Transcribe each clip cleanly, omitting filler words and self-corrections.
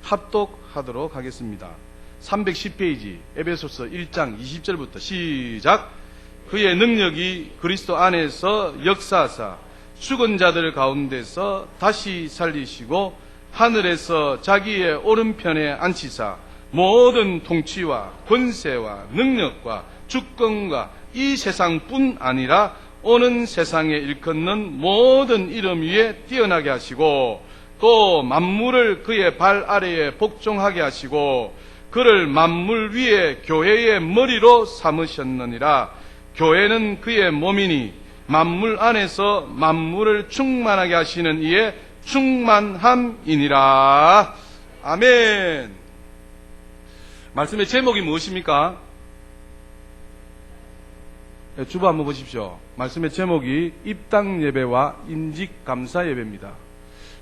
합독하도록 하겠습니다. 310페이지 에베소서 1장 20절부터 시작. 그의 능력이 그리스도 안에서 역사하사 죽은 자들 가운데서 다시 살리시고 하늘에서 자기의 오른편에 앉히사 모든 통치와 권세와 능력과 주권과 이 세상뿐 아니라 오는 세상에 일컫는 모든 이름 위에 뛰어나게 하시고 또 만물을 그의 발 아래에 복종하게 하시고 그를 만물 위에 교회의 머리로 삼으셨느니라. 교회는 그의 몸이니 만물 안에서 만물을 충만하게 하시는 이의 충만함이니라. 아멘. 말씀의 제목이 무엇입니까? 주보 한번 보십시오. 말씀의 제목이 입당 예배와 임직 감사 예배입니다.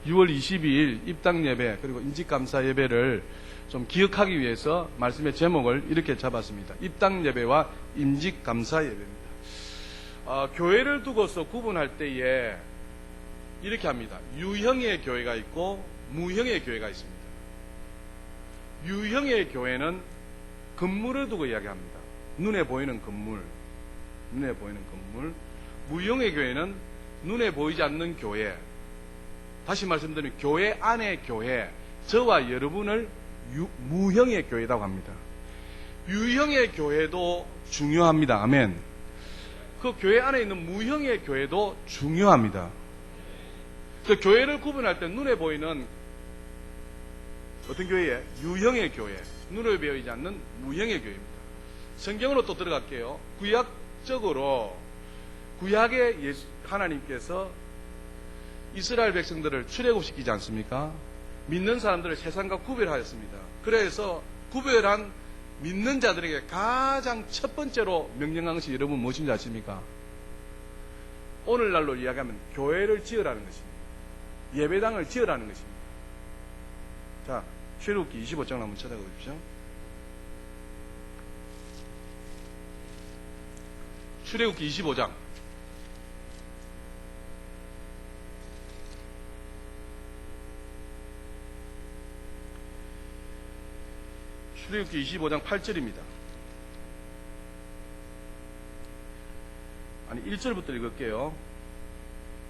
6월 22일 입당 예배 그리고 임직 감사 예배를 좀 기억하기 위해서 말씀의 제목을 이렇게 잡았습니다. 입당 예배와 임직 감사 예배입니다. 교회를 두고서 구분할 때에 이렇게 합니다. 유형의 교회가 있고 무형의 교회가 있습니다. 유형의 교회는 건물을 두고 이야기합니다. 눈에 보이는 건물. 무형의 교회는 눈에 보이지 않는 교회. 다시 말씀드리면 교회 안의 교회, 저와 여러분을 무형의 교회라고 합니다. 유형의 교회도 중요합니다. 아멘. 그 교회 안에 있는 무형의 교회도 중요합니다. 그 교회를 구분할 때 눈에 보이는 어떤 교회에? 유형의 교회, 눈에 보이지 않는 무형의 교회입니다. 성경으로 또 들어갈게요. 구약적으로 구약의 하나님께서 이스라엘 백성들을 출애굽시키지 않습니까? 믿는 사람들을 세상과 구별하였습니다. 그래서 구별한 믿는 자들에게 가장 첫 번째로 명령한 것이 여러분 무엇인지 아십니까? 오늘날로 이야기하면 교회를 지으라는 것입니다. 예배당을 지으라는 것입니다. 자, 출애굽기 25장을 한번 찾아보십시오. 출애굽기 25장. 출애굽기 25장 8절입니다. 아니 1절부터 읽을게요.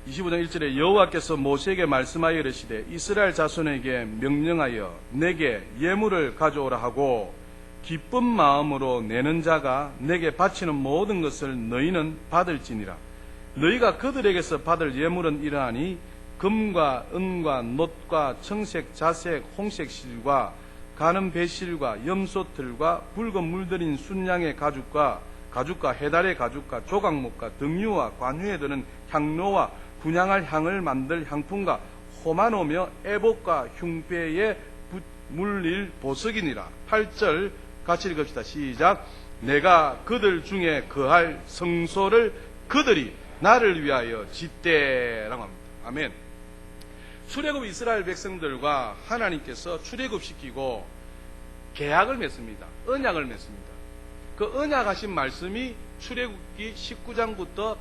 25장 1절에 여호와께서 모세에게 말씀하여 이르시되 이스라엘 자손에게 명령하여 내게 예물을 가져오라 하고 기쁜 마음으로 내는 자가 내게 바치는 모든 것을 너희는 받을지니라. 너희가 그들에게서 받을 예물은 이러하니 금과 은과 놋과 청색 자색 홍색 실과 가는 배실과 염소틀과 붉은 물들인 순양의 가죽과 해달의 가죽과 조각목과 등유와 관유에 드는 향로와 분향할 향을 만들 향품과 호마노며 애복과 흉배에 물릴 보석이니라. 8절 같이 읽읍시다. 시작. 내가 그들 중에 거할 성소를 그들이 나를 위하여 짓대라고 합니다. 아멘. 출애굽 이스라엘 백성들과 하나님께서 출애굽시키고 계약을 맺습니다. 언약을 맺습니다. 그 언약하신 말씀이 출애굽기 19장부터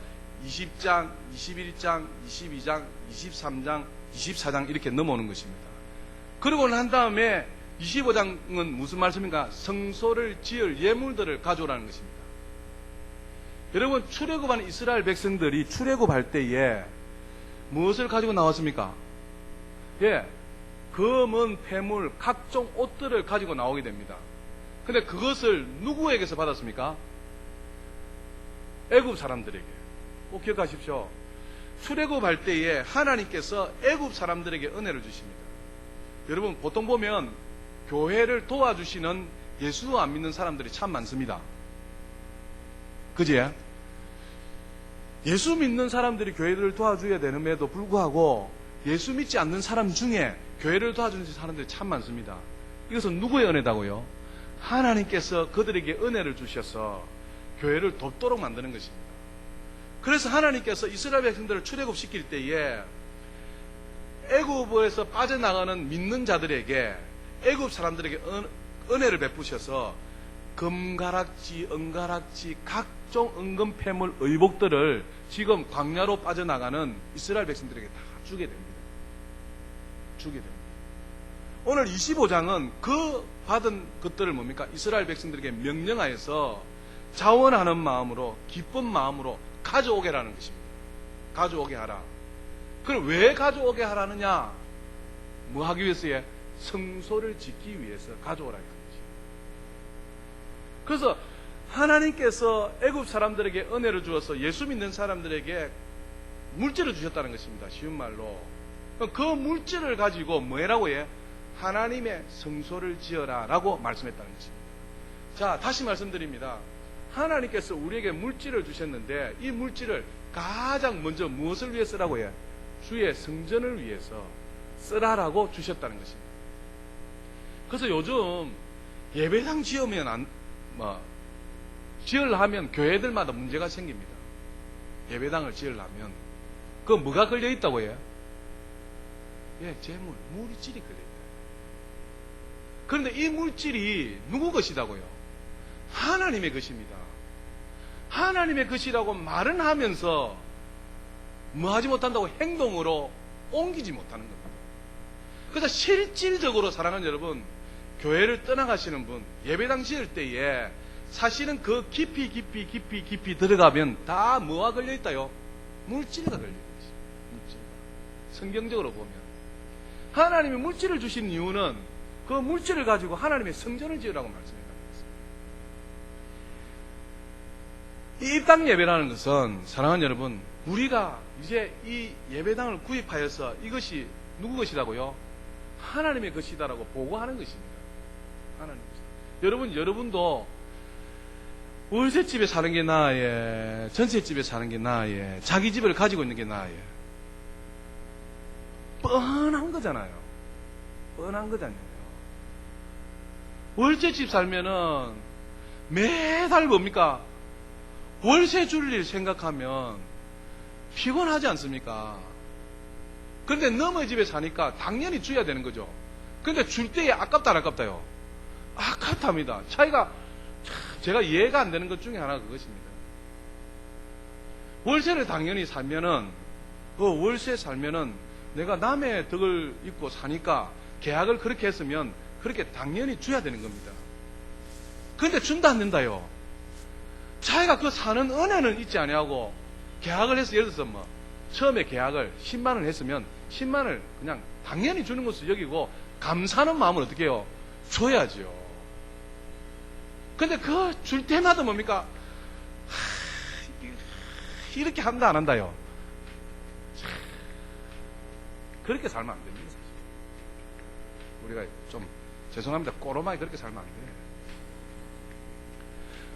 20장, 21장, 22장, 23장, 24장 이렇게 넘어오는 것입니다. 그러고 난 다음에 25장은 무슨 말씀인가? 성소를 지을 예물들을 가져오라는 것입니다. 여러분, 출애굽한 이스라엘 백성들이 출애굽할 때에 무엇을 가지고 나왔습니까? 예, 검은 폐물, 각종 옷들을 가지고 나오게 됩니다. 근데 그것을 누구에게서 받았습니까? 애굽 사람들에게. 꼭 기억하십시오. 출애굽할 때에 하나님께서 애굽 사람들에게 은혜를 주십니다. 여러분, 보통 보면 교회를 도와주시는 예수 안 믿는 사람들이 참 많습니다. 그지? 예수 믿는 사람들이 교회를 도와줘야 되는데도 불구하고 예수 믿지 않는 사람 중에 교회를 도와주는 사람들이 참 많습니다. 이것은 누구의 은혜다고요? 하나님께서 그들에게 은혜를 주셔서 교회를 돕도록 만드는 것입니다. 그래서 하나님께서 이스라엘 백성들을 출애굽시킬 때에 애굽에서 빠져나가는 믿는 자들에게 애굽 사람들에게 은혜를 베푸셔서 금가락지, 은가락지, 각종 은금 폐물, 의복들을 지금 광야로 빠져나가는 이스라엘 백성들에게 다 주게 됩니다. 오늘 25장은 그 받은 것들을 뭡니까? 이스라엘 백성들에게 명령하여서 자원하는 마음으로, 기쁜 마음으로 가져오게라는 것입니다. 가져오게 하라. 그럼 왜 가져오게 하라느냐? 뭐 하기 위해서요? 성소를 짓기 위해서 가져오라 하는 거죠. 그래서 하나님께서 애굽 사람들에게 은혜를 주어서 예수 믿는 사람들에게 물질을 주셨다는 것입니다. 쉬운 말로. 그 물질을 가지고 뭐라고 해? 하나님의 성소를 지어라 라고 말씀했다는 것입니다. 자, 다시 말씀드립니다. 하나님께서 우리에게 물질을 주셨는데 이 물질을 가장 먼저 무엇을 위해 쓰라고 해? 주의 성전을 위해서 쓰라라고 주셨다는 것입니다. 그래서 요즘 예배당 지으면 지으려면 교회들마다 문제가 생깁니다. 예배당을 지으려면 그 뭐가 걸려 있다고 해요? 예, 재물, 물질이 걸려 있다. 그런데 이 물질이 누구 것이다고요? 하나님의 것입니다. 하나님의 것이라고 말은 하면서 뭐 하지 못한다고 행동으로 옮기지 못하는 겁니다. 그래서 실질적으로 사랑하는 여러분, 교회를 떠나가시는 분, 예배당 지을 때에 사실은 그 깊이 들어가면 다 뭐가 걸려있다요? 물질가 걸려있는 것입니다. 물질가. 성경적으로 보면. 하나님이 물질을 주신 이유는 그 물질을 가지고 하나님의 성전을 지으라고 말씀합니다. 이 입당 예배라는 것은 사랑하는 여러분, 우리가 이제 이 예배당을 구입하여서 이것이 누구 것이라고요? 하나님의 것이다라고 보고하는 것입니다. 하나님의 것이다. 여러분도 월세집에 사는 게 나아요? 전세집에 사는 게 나아요? 자기 집을 가지고 있는 게 나아요? 뻔한 거잖아요. 뻔한 거잖아요. 월세집 살면은 매달 뭡니까? 월세 줄 일 생각하면 피곤하지 않습니까? 그런데 너의 집에 사니까 당연히 줘야 되는 거죠. 그런데 줄 때에 아깝다 안 아깝다요? 아깝답니다. 차이가 제가 이해가 안 되는 것 중에 하나가 그것입니다. 월세를 당연히 살면은 그 월세 살면은 내가 남의 덕을 입고 사니까 계약을 그렇게 했으면 그렇게 당연히 줘야 되는 겁니다. 그런데 준다 안 된다요. 자기가 그 사는 은혜는 있지 아니하고 계약을 해서 예를 들어서 처음에 계약을 10만 원 했으면 10만 원을 그냥 당연히 주는 것을 여기고 감사하는 마음을 어떻게 해요? 줘야죠. 근데 그 줄 때마다 뭡니까? 이렇게 한다 안 한다요? 그렇게 살면 안 됩니다. 사실. 우리가 좀 죄송합니다. 꼬로마이 그렇게 살면 안 돼요.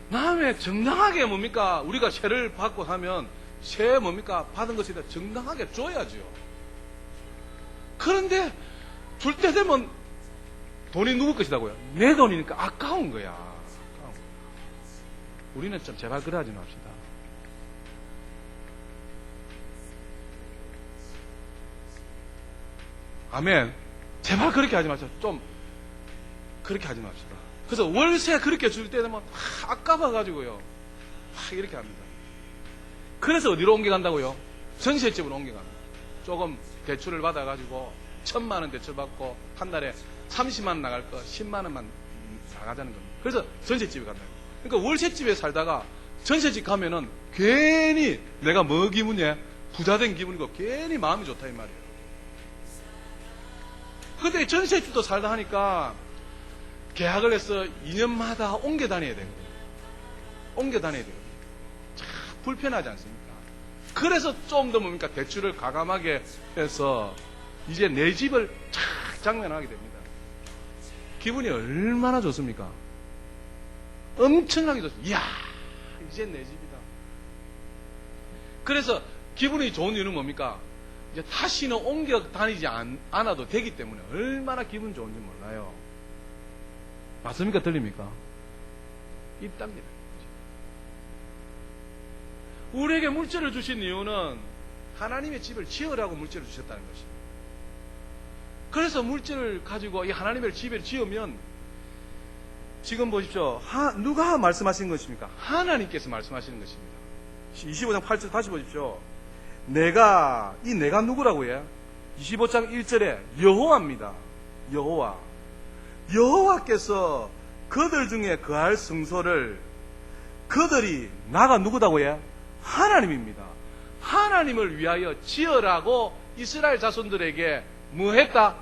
남의 정당하게 뭡니까? 우리가 세를 받고 하면 세 뭡니까? 받은 것이다 정당하게 줘야죠. 그런데 줄 때 되면 돈이 누구 것이라고요? 내 돈이니까 아까운 거야. 아까운 거야. 우리는 좀 제발 그래 하지 맙시다. 아멘. 제발 그렇게 하지 마시다. 좀 그렇게 하지 맙시다. 그래서 월세 그렇게 줄 때 되면 아까워가지고요. 이렇게 합니다. 그래서 어디로 옮겨간다고요? 전세집으로 옮겨갑니다. 조금 대출을 받아가지고 1,000만 원 대출 받고 한 달에 30만 원 나갈 거 10만 원만 나가자는 겁니다. 그래서 전세집에 간다. 그러니까 월세집에 살다가 전세집 가면은 괜히 내가 뭐 기분이야? 부자된 기분이고 괜히 마음이 좋다 이 말이에요. 근데 전세집도 살다 하니까 계약을 해서 2년마다 옮겨 다녀야 되거든요. 옮겨 다녀야 되거든요. 참 불편하지 않습니까? 그래서 좀 더 뭡니까? 대출을 가감하게 해서 이제 내 집을 착 장만하게 됩니다. 기분이 얼마나 좋습니까? 엄청나게 좋습니다. 이야, 이제 내 집이다. 그래서 기분이 좋은 이유는 뭡니까? 이제 다시는 옮겨 다니지 않아도 되기 때문에 얼마나 기분 좋은지 몰라요. 맞습니까? 들립니까? 있답니다. 우리에게 물질을 주신 이유는 하나님의 집을 지으라고 물질을 주셨다는 것입니다. 그래서 물질을 가지고 이 하나님의 집을 지으면 지금 보십시오. 누가 말씀하시는 것입니까? 하나님께서 말씀하시는 것입니다. 25장 8절 다시 보십시오. 내가 누구라고 해요? 25장 1절에 여호와입니다. 여호와. 여호와께서 그들 중에 거할 성소를 그들이 나가 누구다고 해? 하나님입니다. 하나님을 위하여 지으라고 이스라엘 자손들에게 뭐 했다?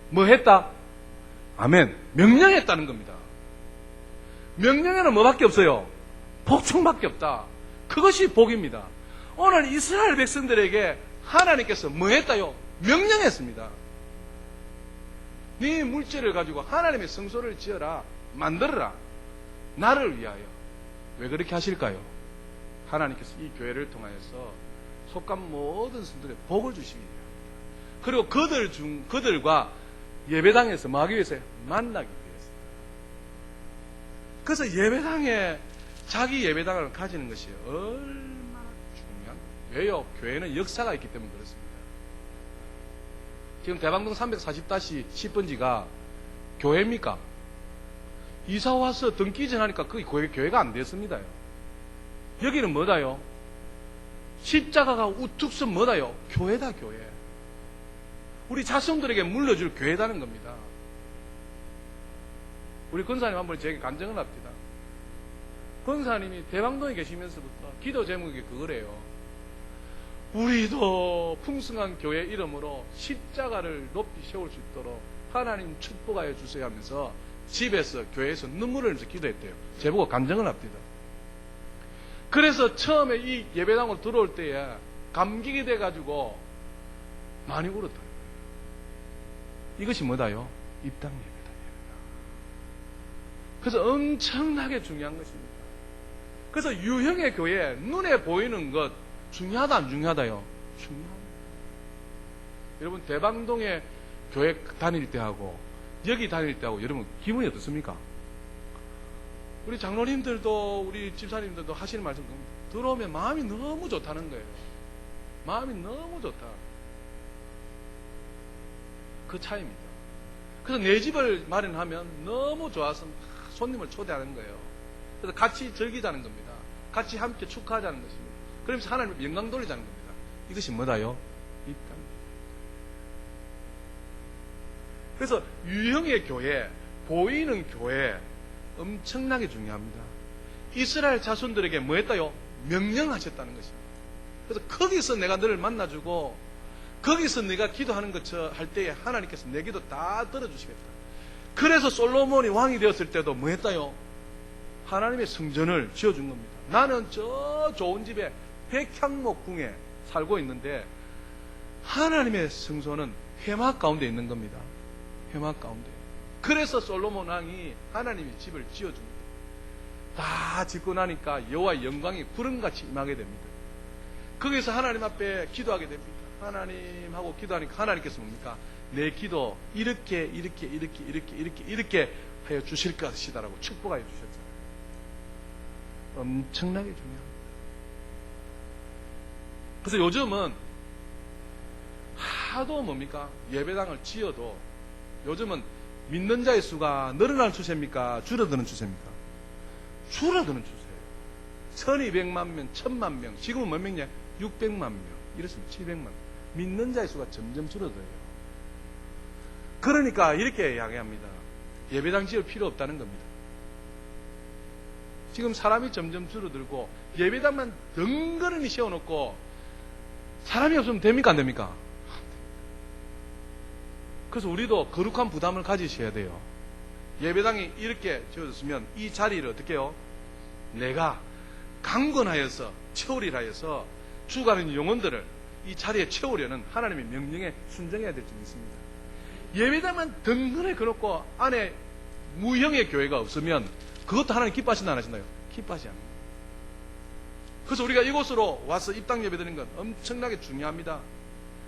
뭐 했다? 아멘. 명령했다는 겁니다. 명령에는 뭐밖에 없어요? 복종밖에 없다. 그것이 복입니다. 오늘 이스라엘 백성들에게 하나님께서 뭐 했다요? 명령했습니다. 네 물질을 가지고 하나님의 성소를 지어라. 만들어라. 나를 위하여. 왜 그렇게 하실까요? 하나님께서 이 교회를 통하여서 속한 모든 성들의 복을 주시기 위함입니다. 그리고 그들과 예배당에서 뭐 하기 위해서요? 만나기 위해서. 그래서 예배당에 자기 예배당을 가지는 것이 얼마나 중요한 거예요. 왜요? 교회는 역사가 있기 때문에 그렇습니다. 지금 대방동 340-10번지가 교회입니까? 이사 와서 등기 전하니까 그게 교회가 안 됐습니다요. 여기는 뭐다요? 십자가가 우뚝 선 뭐다요? 교회다, 교회. 우리 자손들에게 물려줄 교회다는 겁니다. 우리 권사님 한번 제게 간증을 합니다. 권사님이 대방동에 계시면서부터 기도 제목이 그거래요. 우리도 풍성한 교회 이름으로 십자가를 높이 세울 수 있도록 하나님 축복하여 주세요 하면서 집에서 교회에서 눈물을 흘리면서 기도했대요. 제보고 간증을 합니다. 그래서 처음에 이 예배당으로 들어올 때에 감격이 돼가지고 많이 울었다는 거예요. 이것이 뭐다요? 입당 예배다. 그래서 엄청나게 중요한 것입니다. 그래서 유형의 교회, 눈에 보이는 것 중요하다 안 중요하다요? 중요합니다. 여러분 대방동에 교회 다닐 때하고 여기 다닐 때하고 여러분 기분이 어떻습니까? 우리 장로님들도 우리 집사님들도 하시는 말씀 들어오면 마음이 너무 좋다는 거예요. 마음이 너무 좋다. 그 차이입니다. 그래서 내 집을 마련하면 너무 좋아서 손님을 초대하는 거예요. 그래서 같이 즐기자는 겁니다. 같이 함께 축하하자는 것입니다. 그러면서 하나님을 영광 돌리자는 겁니다. 이것이 뭐다요? 입당. 그래서 유형의 교회, 보이는 교회 엄청나게 중요합니다. 이스라엘 자손들에게 뭐 했다요? 명령하셨다는 것입니다. 그래서 거기서 내가 너를 만나주고 거기서 네가 기도하는 것처럼 할 때에 하나님께서 내 기도 다 들어주시겠다. 그래서 솔로몬이 왕이 되었을 때도 뭐 했다요? 하나님의 성전을 지어준 겁니다. 나는 저 좋은 집에 백향목궁에 살고 있는데 하나님의 성소는 회막 가운데 있는 겁니다. 회막 가운데. 그래서 솔로몬 왕이 하나님의 집을 지어줍니다. 다 짓고 나니까 여호와의 영광이 구름같이 임하게 됩니다. 거기서 하나님 앞에 기도하게 됩니다. 하나님하고 기도하니까 하나님께서 뭡니까? 내 기도 이렇게 하여 주실 것이다라고 축복하여 주셨잖아요. 엄청나게 중요합니다. 그래서 요즘은 하도 뭡니까? 예배당을 지어도 요즘은 믿는 자의 수가 늘어나는 추세입니까? 줄어드는 추세입니까? 줄어드는 추세예요. 1200만 명, 1000만 명, 지금은 몇 명이냐? 600만 명, 이렇습니다. 700만 명. 믿는 자의 수가 점점 줄어들어요. 그러니까 이렇게 이야기합니다. 예배당 지을 필요 없다는 겁니다. 지금 사람이 점점 줄어들고 예배당만 덩그러니 세워놓고 사람이 없으면 됩니까? 안 됩니까? 그래서 우리도 거룩한 부담을 가지셔야 돼요. 예배당이 이렇게 지어졌으면 이 자리를 어떻게 해요? 내가 강건하여서 채우리라 하여서 죽어가는 영혼들을 이 자리에 채우려는 하나님의 명령에 순종해야 될 점이 있습니다. 예배당만 덩그러니 그렇고 안에 무형의 교회가 없으면 그것도 하나님 기뻐하신다 안 하시나요? 기뻐하지 않습니다. 그래서 우리가 이곳으로 와서 입당 예배드리는 건 엄청나게 중요합니다.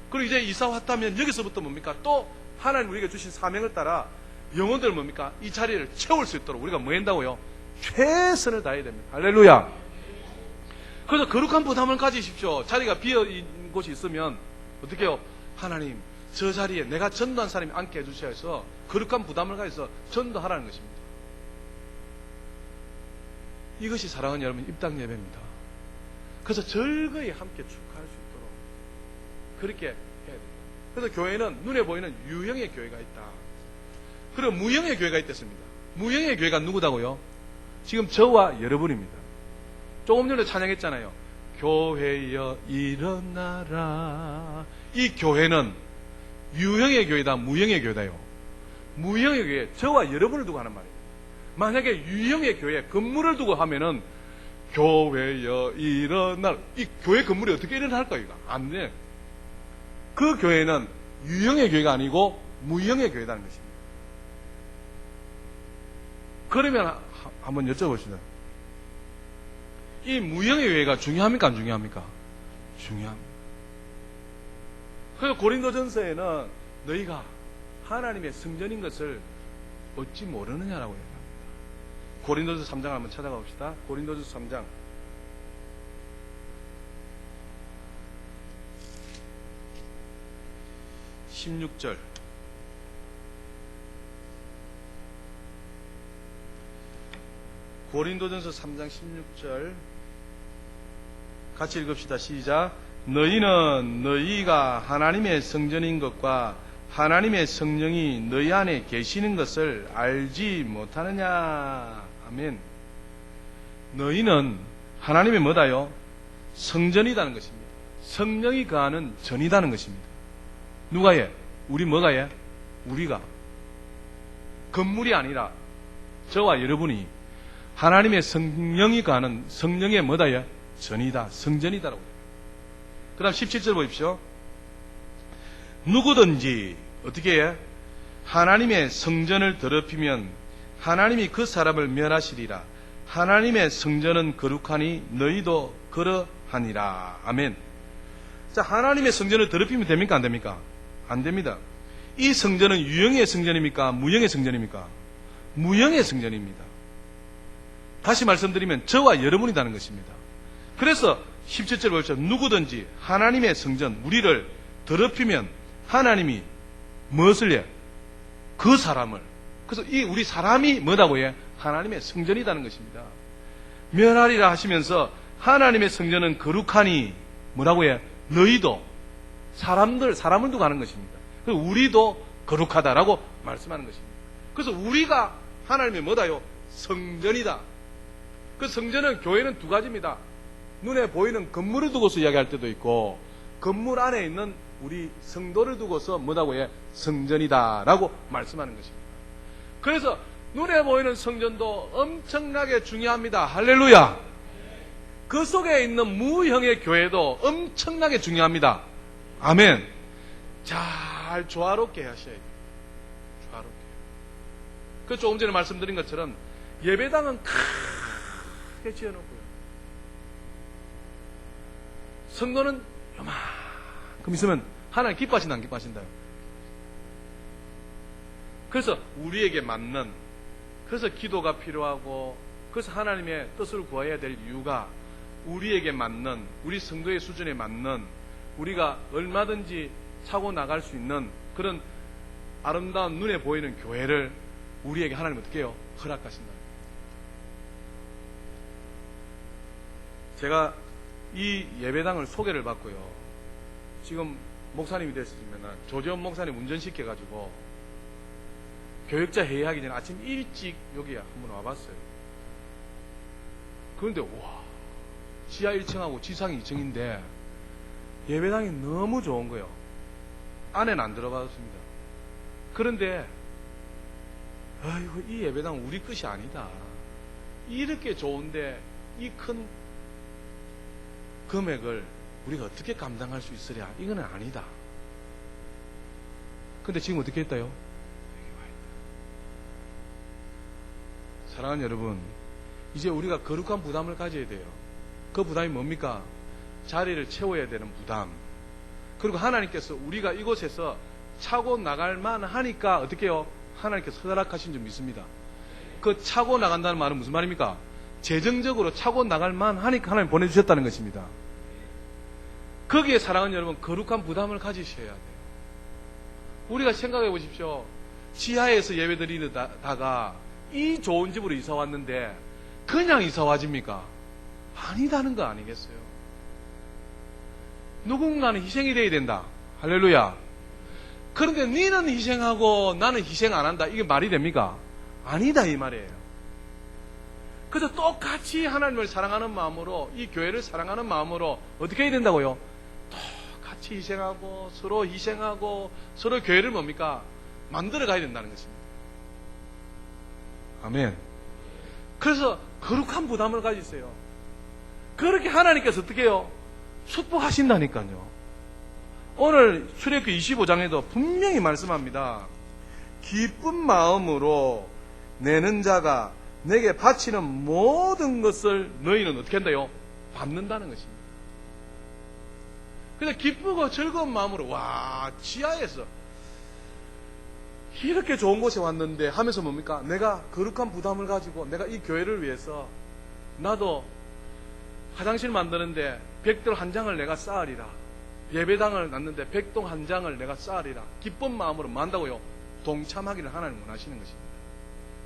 그리고 이제 이사 왔다면 여기서부터 뭡니까? 또 하나님 우리에게 주신 사명을 따라 영혼들 뭡니까? 이 자리를 채울 수 있도록 우리가 뭐 한다고요? 최선을 다해야 됩니다. 할렐루야. 그래서 거룩한 부담을 가지십시오. 자리가 비어있는 곳이 있으면 어떻게 해요? 하나님 저 자리에 내가 전도한 사람이 앉게 해주셔야 해서 거룩한 부담을 가져서 전도하라는 것입니다. 이것이 사랑하는 여러분 입당 예배입니다. 그래서 즐거이 함께 축하할 수 있도록 그렇게 해야 됩니다. 그래서 교회는 눈에 보이는 유형의 교회가 있다. 그리고 무형의 교회가 있겠습니다. 무형의 교회가 누구다고요? 지금 저와 여러분입니다. 조금 전에 찬양했잖아요. 교회여 일어나라. 이 교회는 유형의 교회다, 무형의 교회다요. 무형의 교회, 저와 여러분을 두고 하는 말이에요. 만약에 유형의 교회, 건물을 두고 하면은 교회여 일어나라. 이 교회 건물이 어떻게 일어날까, 이거? 안 돼. 그 교회는 유형의 교회가 아니고 무형의 교회라는 것입니다. 그러면 한번 여쭤봅시다. 이 무형의 교회가 중요합니까? 안 중요합니까? 중요합니다. 그래서 고린도전서에는 너희가 하나님의 성전인 것을 어찌 모르느냐라고 얘기합니다. 고린도전서 3장 한번 찾아가 봅시다. 고린도전서 3장 16절. 고린도전서 3장 16절 같이 읽읍시다. 시작. 너희는 너희가 하나님의 성전인 것과 하나님의 성령이 너희 안에 계시는 것을 알지 못하느냐. 아멘. 너희는 하나님의 뭐다요? 성전이라는 것입니다. 성령이 거하는 전이라는 것입니다. 누가 예? 우리 뭐가 예? 우리가 건물이 아니라 저와 여러분이 하나님의 성령이 거하는 성령의 뭐다 예? 전이다. 성전이다라고. 그 다음 17절 보십시오. 누구든지 어떻게 해? 하나님의 성전을 더럽히면 하나님이 그 사람을 멸하시리라. 하나님의 성전은 거룩하니 너희도 그러하니라. 아멘. 자, 하나님의 성전을 더럽히면 됩니까? 안 됩니까? 안 됩니다. 이 성전은 유형의 성전입니까? 무형의 성전입니까? 무형의 성전입니다. 다시 말씀드리면 저와 여러분이라는 것입니다. 그래서 17절 보십시오. 누구든지 하나님의 성전, 우리를 더럽히면 하나님이 무엇을 해? 그 사람을. 그래서 이 우리 사람이 뭐라고 해? 하나님의 성전이라는 것입니다. 멸하리라 하시면서 하나님의 성전은 거룩하니 뭐라고 해? 너희도 사람을 두고 하는 것입니다. 그리고 우리도 거룩하다라고 말씀하는 것입니다. 그래서 우리가 하나님의 뭐다요? 성전이다. 그 성전은 교회는 두 가지입니다. 눈에 보이는 건물을 두고서 이야기할 때도 있고 건물 안에 있는 우리 성도를 두고서 뭐라고 해? 성전이다라고 말씀하는 것입니다. 그래서 눈에 보이는 성전도 엄청나게 중요합니다. 할렐루야. 그 속에 있는 무형의 교회도 엄청나게 중요합니다. 아멘. 잘 조화롭게 하셔야 돼요. 조화롭게. 그 조금 전에 말씀드린 것처럼 예배당은 크게 지어놓고요. 성도는 요만큼 있으면 하나님 기뻐하신다, 안 기뻐하신다요? 그래서 우리에게 맞는, 그래서 기도가 필요하고, 그래서 하나님의 뜻을 구해야 될 이유가 우리에게 맞는, 우리 성도의 수준에 맞는, 우리가 얼마든지 차고 나갈 수 있는 그런 아름다운 눈에 보이는 교회를 우리에게 하나님 어떻게 해요? 허락하신다. 제가 이 예배당을 소개를 받고요. 지금 목사님이 됐으면 조재원 목사님 운전시켜가지고 교역자 회의하기 전에 아침 일찍 여기에 한번 와봤어요. 그런데 와, 지하 1층하고 지상 2층인데 예배당이 너무 좋은 거예요. 안에는 안 들어봤습니다. 그런데 아이고, 이 예배당 우리 것이 아니다. 이렇게 좋은데 이 큰 금액을 우리가 어떻게 감당할 수 있으랴? 이거는 아니다. 근데 지금 어떻게 했다요? 사랑하는 여러분, 이제 우리가 거룩한 부담을 가져야 돼요. 그 부담이 뭡니까? 자리를 채워야 되는 부담. 그리고 하나님께서 우리가 이곳에서 차고 나갈 만하니까 어떻게 해요? 하나님께서 허락하신 줄 믿습니다. 그 차고 나간다는 말은 무슨 말입니까? 재정적으로 차고 나갈 만하니까 하나님 보내주셨다는 것입니다. 거기에 사랑하는 여러분, 거룩한 부담을 가지셔야 돼요. 우리가 생각해 보십시오. 지하에서 예배 드리다가 이 좋은 집으로 이사 왔는데 그냥 이사 와집니까? 아니다는 거 아니겠어요? 누군가는 희생이 돼야 된다. 할렐루야. 그런데 너는 희생하고 나는 희생 안 한다. 이게 말이 됩니까? 아니다 이 말이에요. 그래서 똑같이 하나님을 사랑하는 마음으로 이 교회를 사랑하는 마음으로 어떻게 해야 된다고요? 똑같이 희생하고 서로 교회를 뭡니까? 만들어 가야 된다는 것입니다. 아멘. 그래서 거룩한 부담을 가지세요. 그렇게 하나님께서 어떻게 해요? 축복하신다니까요. 오늘 출애굽기 25장에도 분명히 말씀합니다. 기쁜 마음으로 내는 자가 내게 바치는 모든 것을 너희는 어떻게 한다요? 받는다는 것입니다. 그래서 기쁘고 즐거운 마음으로 지하에서 이렇게 좋은 곳에 왔는데 하면서 뭡니까? 내가 거룩한 부담을 가지고 내가 이 교회를 위해서 나도 화장실 만드는데 벽돌 한 장을 내가 쌓으리라. 예배당을 놨는데 백동 한 장을 내가 쌓으리라. 기쁜 마음으로 만다고요. 동참하기를 하나님 원하시는 것입니다.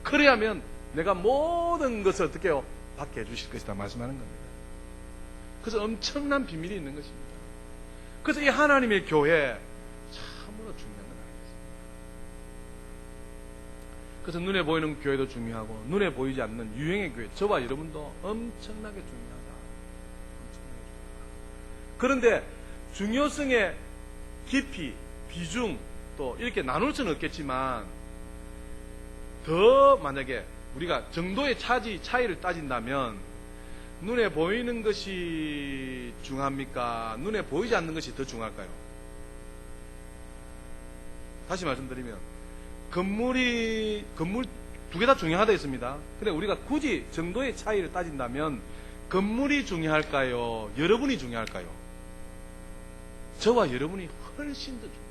그래야면 내가 모든 것을 어떻게 해요? 받게 해주실 것이다 말씀하는 겁니다. 그래서 엄청난 비밀이 있는 것입니다. 그래서 이 하나님의 교회 참으로 중요한 건 아니겠습니다. 그래서 눈에 보이는 교회도 중요하고 눈에 보이지 않는 유형의 교회, 저와 여러분도 엄청나게 중요하다. 그런데 중요성의 깊이, 비중 또 이렇게 나눌 수는 없겠지만 더 만약에 우리가 정도의 차이를 따진다면 눈에 보이는 것이 중요합니까? 눈에 보이지 않는 것이 더 중요할까요? 다시 말씀드리면 건물 두 개 다 중요하다 했습니다. 근데 우리가 굳이 정도의 차이를 따진다면 건물이 중요할까요? 여러분이 중요할까요? 저와 여러분이 훨씬 더 중요해요.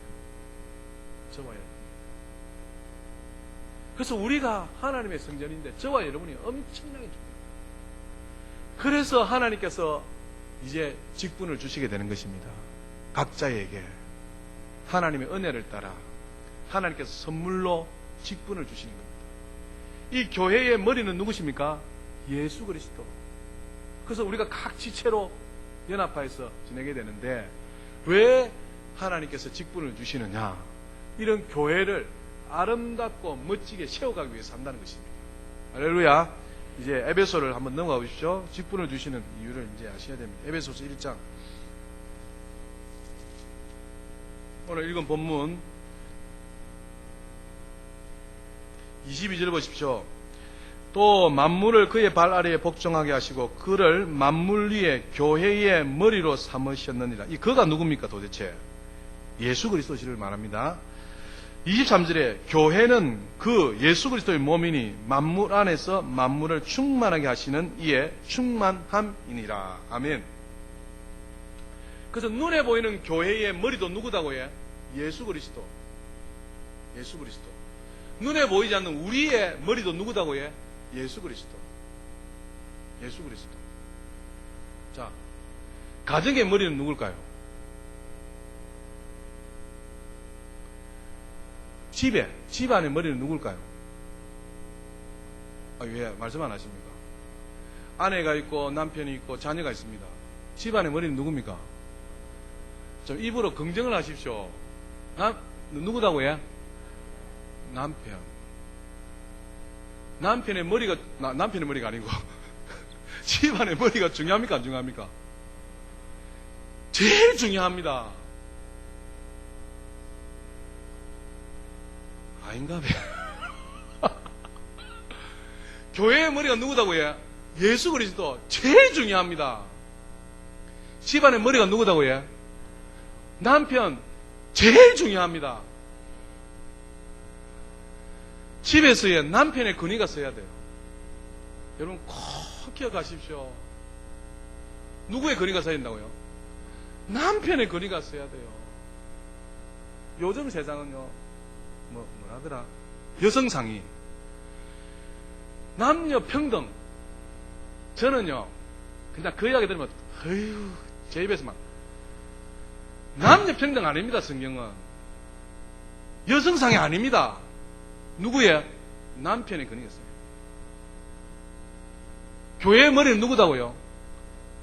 저와 여러분. 그래서 우리가 하나님의 성전인데 저와 여러분이 엄청나게 중요해요. 그래서 하나님께서 이제 직분을 주시게 되는 것입니다. 각자에게 하나님의 은혜를 따라 하나님께서 선물로 직분을 주시는 겁니다. 이 교회의 머리는 누구십니까? 예수 그리스도. 그래서 우리가 각 지체로 연합하여서 지내게 되는데 왜 하나님께서 직분을 주시느냐? 이런 교회를 아름답고 멋지게 세워가기 위해서 한다는 것입니다. 할렐루야. 이제 에베소를 한번 넘어가 보십시오. 직분을 주시는 이유를 이제 아셔야 됩니다. 에베소서 1장. 오늘 읽은 본문 22절 보십시오. 또 만물을 그의 발 아래에 복종하게 하시고 그를 만물 위에 교회의 머리로 삼으셨느니라. 이 그가 누굽니까 도대체? 예수 그리스도를 말합니다. 23절에 교회는 그 예수 그리스도의 몸이니 만물 안에서 만물을 충만하게 하시는 이의 충만함이니라. 아멘. 그래서 눈에 보이는 교회의 머리도 누구다고 해? 예수 그리스도. 예수 그리스도. 눈에 보이지 않는 우리의 머리도 누구다고 해? 예수 그리스도. 예수 그리스도. 자, 가정의 머리는 누굴까요? 집 안의 머리는 누굴까요? 왜 말씀 안 하십니까? 아내가 있고 남편이 있고 자녀가 있습니다. 집 안의 머리는 누굽니까? 좀 입으로 긍정을 하십시오. 누구다고 해? 남편. 남편의 머리가 아니고 집 안의 머리가 중요합니까? 안 중요합니까? 제일 중요합니다. 아닌가 봐. 교회의 머리가 누구다고 해? 예수 그리스도. 제일 중요합니다. 집안의 머리가 누구다고 해? 남편. 제일 중요합니다. 집에서의 남편의 권위가 서야 돼요. 여러분 꼭 기억하십시오. 누구의 권위가 서야 된다고요? 남편의 권위가 서야 돼요. 요즘 세상은요, 뭐라더라? 여성상위. 남녀 평등. 저는요, 그냥 그 이야기 들으면, 제 입에서 막, 남녀 평등 아닙니다, 성경은. 여성상위 아닙니다. 누구의? 남편의 권위가 있어요. 교회의 머리는 누구다고요?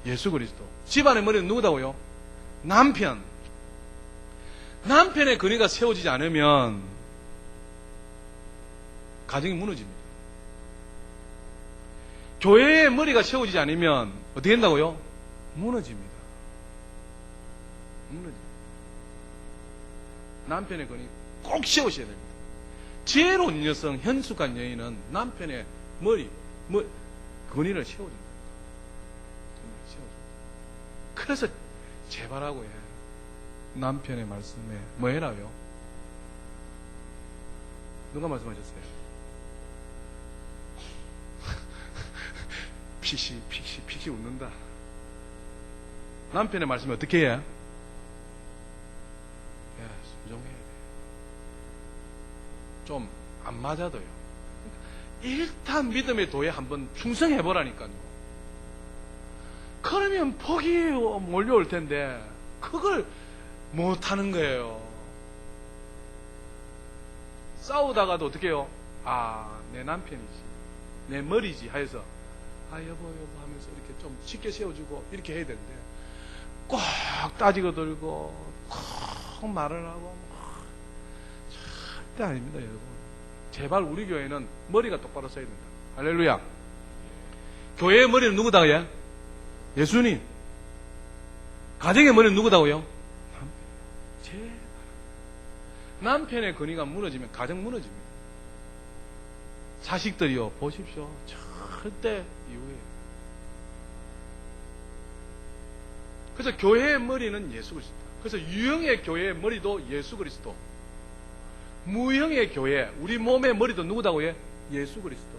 예수 그리스도. 집안의 머리는 누구다고요? 남편. 남편의 권위가 세워지지 않으면 가정이 무너집니다. 교회의 머리가 세워지지 않으면 어떻게 된다고요? 무너집니다. 무너집니다. 남편의 권위 꼭 세우셔야 됩니다. 지혜로운 여성, 현숙한 여인은 남편의 권위를 세워줍니다. 그래서 제발하고 해. 남편의 말씀에 뭐 해라요? 누가 말씀하셨어요? 픽시 웃는다. 남편의 말씀에 어떻게 해? 순종해야 돼. 좀 안 맞아도요. 일단 믿음의 도에 한번 충성해보라니까요. 그러면 복이 몰려올 텐데 그걸 못하는 거예요. 싸우다가도 어떻게 해요? 내 남편이지, 내 머리지 하여서 여보 하면서 이렇게 좀 쉽게 세워주고 이렇게 해야 되는데 꼭 따지고 들고 꼭 말을 하고 절대 아닙니다, 여러분. 제발 우리 교회는 머리가 똑바로 서야 된다. 할렐루야. 교회의 머리는 누구다고요? 예수님. 가정의 머리는 누구다고요? 제발. 남편의 권위가 무너지면 가정 무너집니다. 자식들이요, 보십시오. 절대 이후에. 그래서 교회의 머리는 예수 그리스도. 그래서 유형의 교회의 머리도 예수 그리스도. 무형의 교회, 우리 몸의 머리도 누구다고요? 예수 그리스도.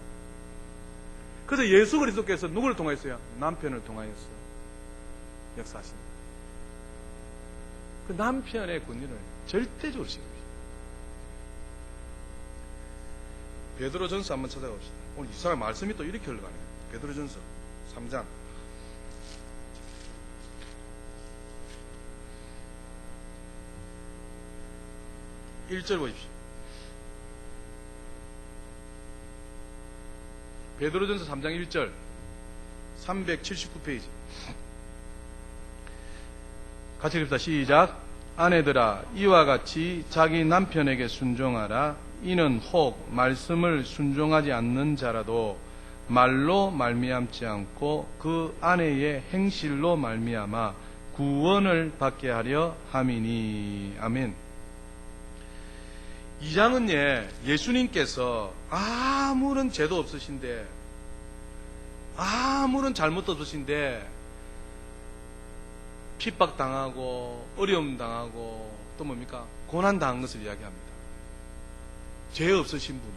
그래서 예수 그리스도께서 누구를 통하였어요? 남편을 통하였어 역사하십니다. 그 남편의 권위를 절대적으로 지킵니다. 베드로전서 한번 찾아갑시다. 오늘 이상한 말씀이 또 이렇게 흘러가네요. 베드로전서 3장 1절 보십시오. 베드로전서 3장 1절 379페이지 같이 읽읍시다. 시작. 아내들아 이와 같이 자기 남편에게 순종하라. 이는 혹 말씀을 순종하지 않는 자라도 말로 말미암지 않고 그 아내의 행실로 말미암아 구원을 받게 하려 함이니. 아멘. 이 장은 예수님께서 아무런 죄도 없으신데 아무런 잘못도 없으신데 핍박당하고 어려움 당하고 또 뭡니까? 고난당한 것을 이야기합니다. 죄 없으신 분이.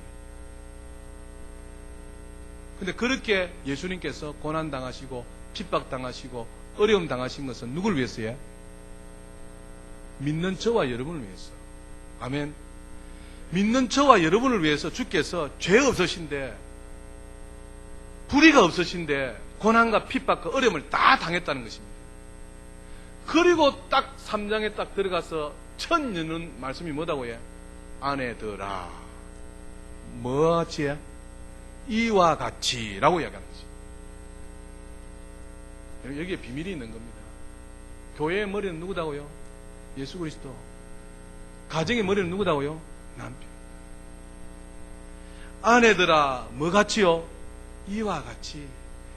근데 그렇게 예수님께서 고난당하시고 핍박당하시고 어려움 당하신 것은 누굴 위해서요? 믿는 저와 여러분을 위해서. 아멘. 믿는 저와 여러분을 위해서 주께서 죄 없으신데 불의가 없으신데 고난과 핍박과 어려움을 다 당했다는 것입니다. 그리고 딱 3장에 딱 들어가서 첫 여는 말씀이 뭐다고 해? 아내들아 뭐같이 이와 같이 라고 이야기하는 것입니다. 여기에 비밀이 있는 겁니다. 교회의 머리는 누구다고요? 예수 그리스도. 가정의 머리는 누구다고요? 남편. 아내들아 뭐같이요? 이와 같이.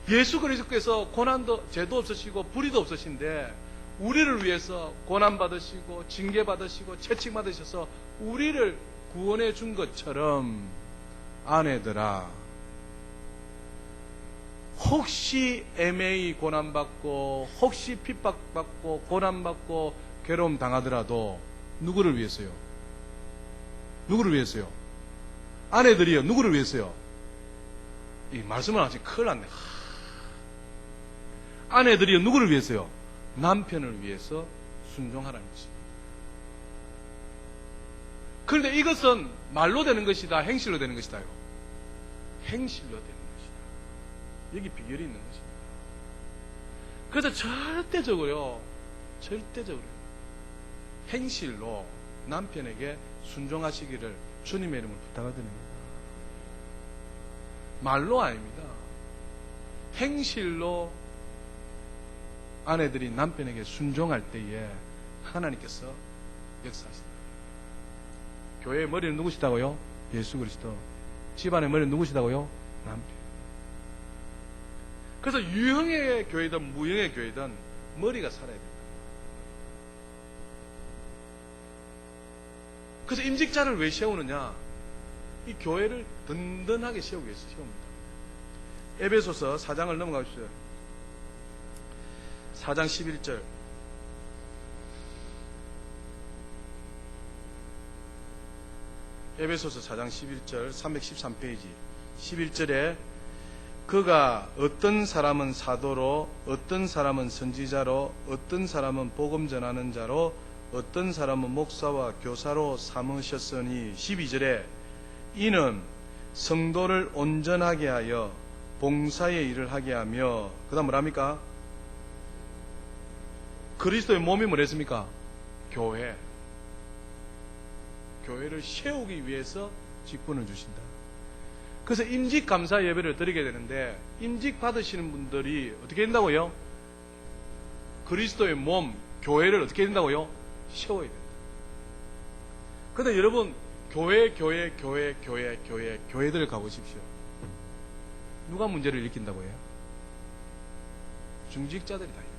예수 그리스도께서 고난도 죄도 없으시고 불의도 없으신데 우리를 위해서 고난받으시고 징계받으시고 채찍받으셔서 우리를 구원해 준 것처럼 아내들아 혹시 애매히 고난받고 혹시 핍박받고 고난받고 괴로움 당하더라도 누구를 위해서요? 누구를 위해서요? 아내들이요. 누구를 위해서요? 이 말씀을 하시 큰일 났네. 아내들이요. 누구를 위해서요? 남편을 위해서 순종하라는 것입니다. 그런데 이것은 말로 되는 것이다, 행실로 되는 것이다요. 행실로 되는 것이다. 여기 비결이 있는 것입니다. 그래서 절대적으로 행실로 남편에게 순종하시기를 주님의 이름으로 부탁드립니다. 말로 아닙니다. 행실로 아내들이 남편에게 순종할 때에 하나님께서 역사하신다. 교회의 머리는 누구시다고요? 예수 그리스도. 집안의 머리는 누구시다고요? 남편. 그래서 유형의 교회든 무형의 교회든 머리가 살아야 된다. 그래서 임직자를 왜 세우느냐? 이 교회를 든든하게 세우기 위해서 세웁니다. 에베소서 4장을 넘어가십시오. 4장 11절. 에베소서 4장 11절 313페이지 11절에 그가 어떤 사람은 사도로 어떤 사람은 선지자로 어떤 사람은 복음 전하는 자로 어떤 사람은 목사와 교사로 삼으셨으니 12절에 이는 성도를 온전하게 하여 봉사의 일을 하게 하며 그 다음 뭐랍니까? 그리스도의 몸이 뭐랬습니까? 교회. 교회를 세우기 위해서 직분을 주신다. 그래서 임직 감사 예배를 드리게 되는데 임직 받으시는 분들이 어떻게 된다고요? 그리스도의 몸, 교회를 어떻게 된다고요? 세워야 된다. 그런데 여러분 교회들 가보십시오. 누가 문제를 일으킨다고 해요? 중직자들이 다 일으킨다.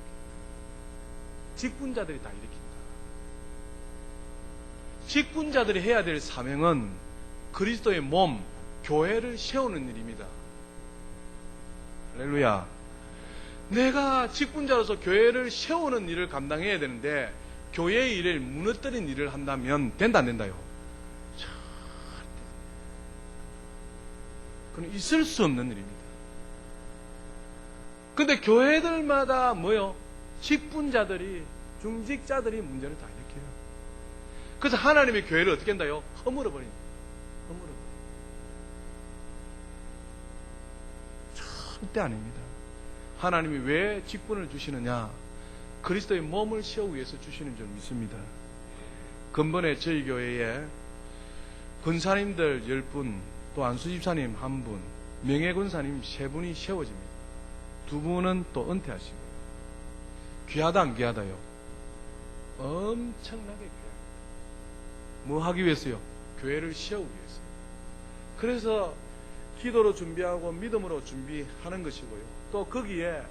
직분자들이 다 일으킨다. 직분자들이 해야 될 사명은 그리스도의 몸, 교회를 세우는 일입니다. 할렐루야. 내가 직분자로서 교회를 세우는 일을 감당해야 되는데 교회의 일을 무너뜨린 일을 한다면 된다 안 된다요? 그건 있을 수 없는 일입니다. 근데 교회들마다 뭐요? 직분자들이, 중직자들이 문제를 다 일으켜요. 그래서 하나님의 교회를 어떻게 한다요? 허물어버립니다. 허물어버려요. 절대 아닙니다. 하나님이 왜 직분을 주시느냐? 그리스도의 몸을 세우기 위해서 주시는 줄 믿습니다. 근본에 저희 교회에 권사님들 10분, 또 안수집사님 1분, 명예권사님 3분이 세워집니다. 2분은 또 은퇴하시고. 귀하다 안 귀하다요? 엄청나게 귀합니다. 뭐 하기 위해서요? 교회를 세우기 위해서. 그래서 기도로 준비하고 믿음으로 준비하는 것이고요. 또 거기에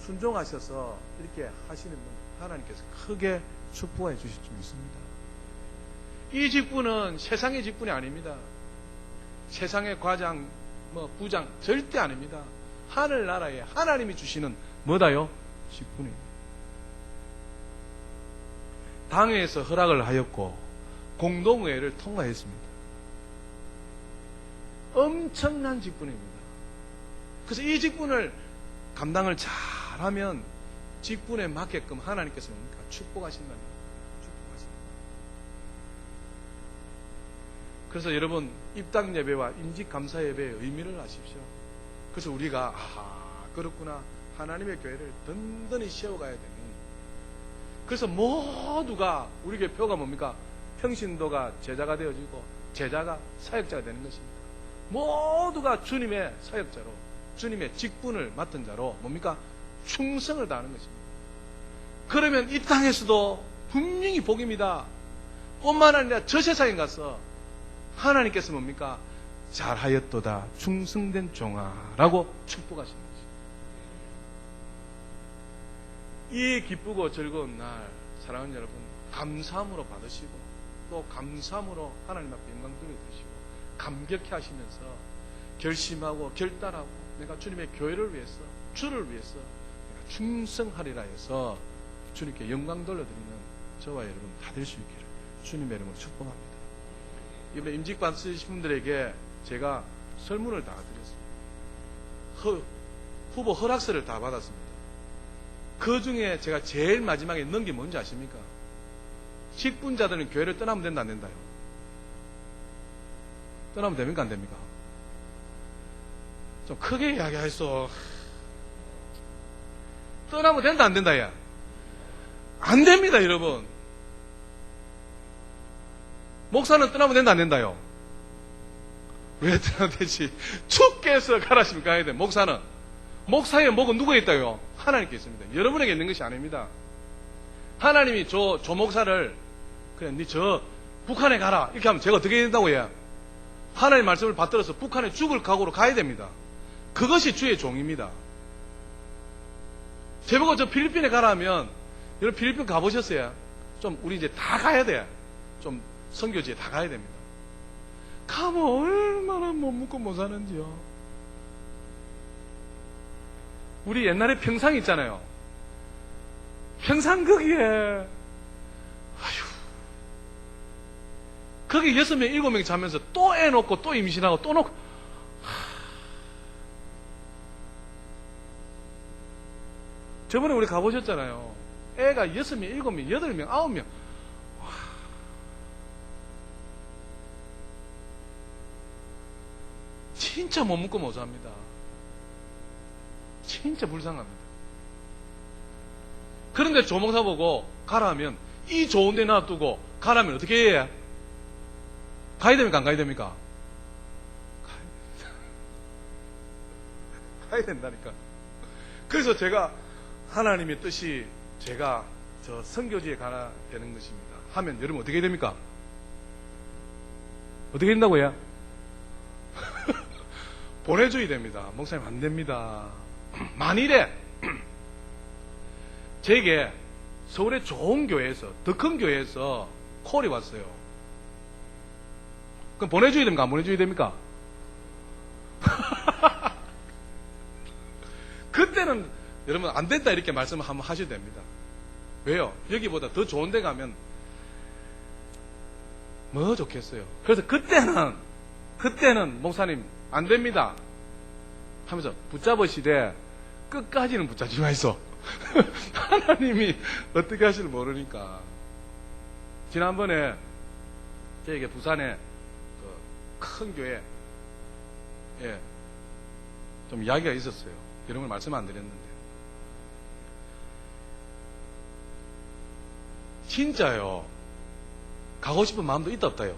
순종하셔서 이렇게 하시는 분 하나님께서 크게 축복해 주실 줄 믿습니다. 이 직분은 세상의 직분이 아닙니다. 세상의 과장, 부장 절대 아닙니다. 하늘나라에 하나님이 주시는 뭐다요? 직분입니다. 당회에서 허락을 하였고 공동회의를 통과했습니다. 엄청난 직분입니다. 그래서 이 직분을 감당을 잘하면 직분에 맞게끔 하나님께서 뭡니까? 축복하신다는 축복하신다. 그래서 여러분 입당 예배와 임직 감사 예배의 의미를 아십시오. 그래서 우리가 그렇구나, 하나님의 교회를 든든히 세워가야 되는. 그래서 모두가 우리 교회 표가 뭡니까? 평신도가 제자가 되어지고 제자가 사역자가 되는 것입니다. 모두가 주님의 사역자로, 주님의 직분을 맡은 자로 뭡니까? 충성을 다하는 것입니다. 그러면 이 땅에서도 분명히 복입니다. 뿐만 아니라 저 세상에 가서 하나님께서 뭡니까? 잘하였도다 충성된 종아라고 축복하시는 것입니다. 이 기쁘고 즐거운 날 사랑하는 여러분, 감사함으로 받으시고 또 감사함으로 하나님 앞에 영광 돌려드리시고 감격해 하시면서 결심하고 결단하고 내가 주님의 교회를 위해서, 주를 위해서 내가 충성하리라 해서 주님께 영광 돌려드리는 저와 여러분 다 될 수 있기를 주님의 이름으로 축복합니다. 이번에 임직관 쓰신 분들에게 제가 설문을 다 드렸습니다. 후보 허락서를 다 받았습니다. 그 중에 제가 제일 마지막에 넣은 게 뭔지 아십니까? 직분자들은 교회를 떠나면 된다 안 된다요? 떠나면 됩니까 안 됩니까? 좀 크게 이야기하소. 떠나면 된다 안 된다 야? 안 됩니다 여러분. 목사는 떠나면 된다 안 된다요? 왜 떠나면 되지? 주께서 가라시면 가야 돼. 목사의 목은 누구에 있다요? 하나님께 있습니다. 여러분에게 있는 것이 아닙니다. 하나님이 조 목사를 그래, 니 저 북한에 가라. 이렇게 하면 제가 어떻게 해야 된다고 해? 하나님의 말씀을 받들어서 북한에 죽을 각오로 가야 됩니다. 그것이 주의 종입니다. 제보고 저 필리핀에 가라면, 여러분 필리핀 가보셨어요? 좀 우리 이제 다 가야 돼. 좀 선교지에 다 가야 됩니다. 가면 얼마나 못 먹고 못 사는지요. 우리 옛날에 평상 있잖아요. 평상 거기에 거기 6명 7명 자면서 또 애 놓고 또 임신하고 또 놓고 저번에 우리 가보셨잖아요. 애가 6명 7명 8명 9명 진짜 못 먹고 못 삽니다. 진짜 불쌍합니다. 그런데 조목사 보고 가라 하면 이 좋은 데 놔두고 가라면 어떻게 해? 가야 됩니까? 안 가야 됩니까? 가야 된다니까. 그래서 제가 하나님의 뜻이 제가 저 선교지에 가야 되는 것입니다. 하면 여러분 어떻게 됩니까? 어떻게 된다고 해요? 보내줘야 됩니다. 목사님 안 됩니다. 만일에 제게 서울의 좋은 교회에서 더 큰 교회에서 콜이 왔어요. 그럼 보내줘야 됩니까? 안 보내줘야 됩니까? 그때는 여러분 안 된다 이렇게 말씀을 한번 하셔도 됩니다. 왜요? 여기보다 더 좋은 데 가면 뭐 좋겠어요. 그래서 그때는 목사님 안 됩니다 하면서 붙잡으시되 끝까지는 붙잡지 마이소. 하나님이 어떻게 하실지 모르니까. 지난번에 저에게 부산에 큰 교회 좀 이야기가 있었어요. 이런 걸 말씀 안 드렸는데 진짜요. 가고 싶은 마음도 있다 없다요.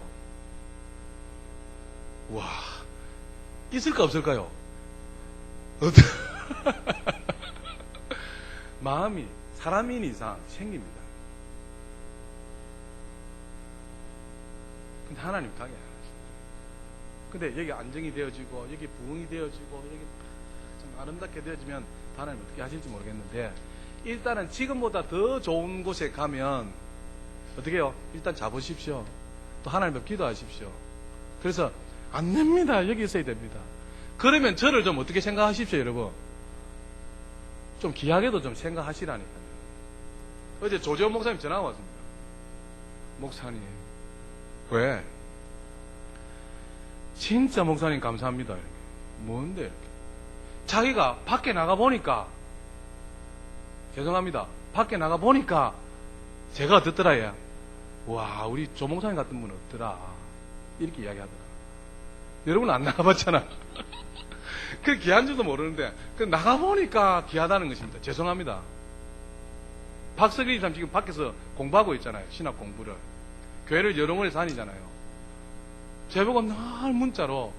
와, 있을까 없을까요? 마음이 사람인 이상 생깁니다. 근데 하나님 가게 안 하십니다. 근데 여기 안정이 되어지고 여기 부흥이 되어지고 여기 좀 아름답게 되어지면 하나님 어떻게 하실지 모르겠는데 일단은 지금보다 더 좋은 곳에 가면 어떻게 해요? 일단 잡으십시오. 또 하나님 앞에 기도하십시오. 그래서 안 됩니다. 여기 있어야 됩니다. 그러면 저를 좀 어떻게 생각하십시오, 여러분? 좀 귀하게도 좀 생각하시라니까요. 어제 조재원 목사님 전화가 왔습니다. 목사님, 왜? 진짜 목사님 감사합니다. 이렇게. 뭔데 이렇게? 자기가 밖에 나가 보니까 죄송합니다. 밖에 나가 보니까 제가 어떻더라 얘. 와, 우리 조 목사님 같은 분 없더라. 이렇게 이야기하더라. 여러분 안 나가봤잖아. 그 귀한 줄도 모르는데 그 나가보니까 귀하다는 것입니다. 죄송합니다. 박석일 참 지금 밖에서 공부하고 있잖아요. 신학 공부를. 교회를 여러 군데 다니잖아요. 제보가 늘 문자로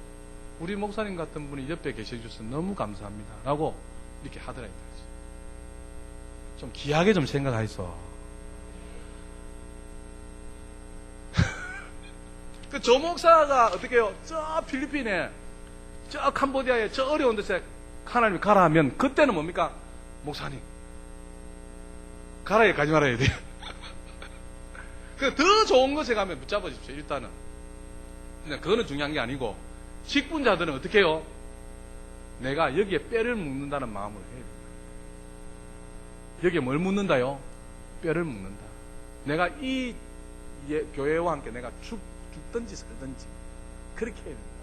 우리 목사님 같은 분이 옆에 계셔주셔서 너무 감사합니다. 라고 이렇게 하더라고요. 좀 귀하게 좀 생각하이소. 그 조 목사가 어떻게 해요? 저 필리핀에 저 캄보디아에 저 어려운 데서 하나님이 가라 하면 그때는 뭡니까? 목사님 가라에 가지 말아야 돼요. 그 더 좋은 곳에 가면 붙잡아 주십시오. 일단은. 근데 그거는 중요한 게 아니고 직분자들은 어떻게 해요? 내가 여기에 뼈를 묻는다는 마음으로 해야 됩니다. 여기에 뭘 묻는다요? 뼈를 묻는다. 내가 이 교회와 함께 내가 죽든지 살든지 그렇게 해야 됩니다.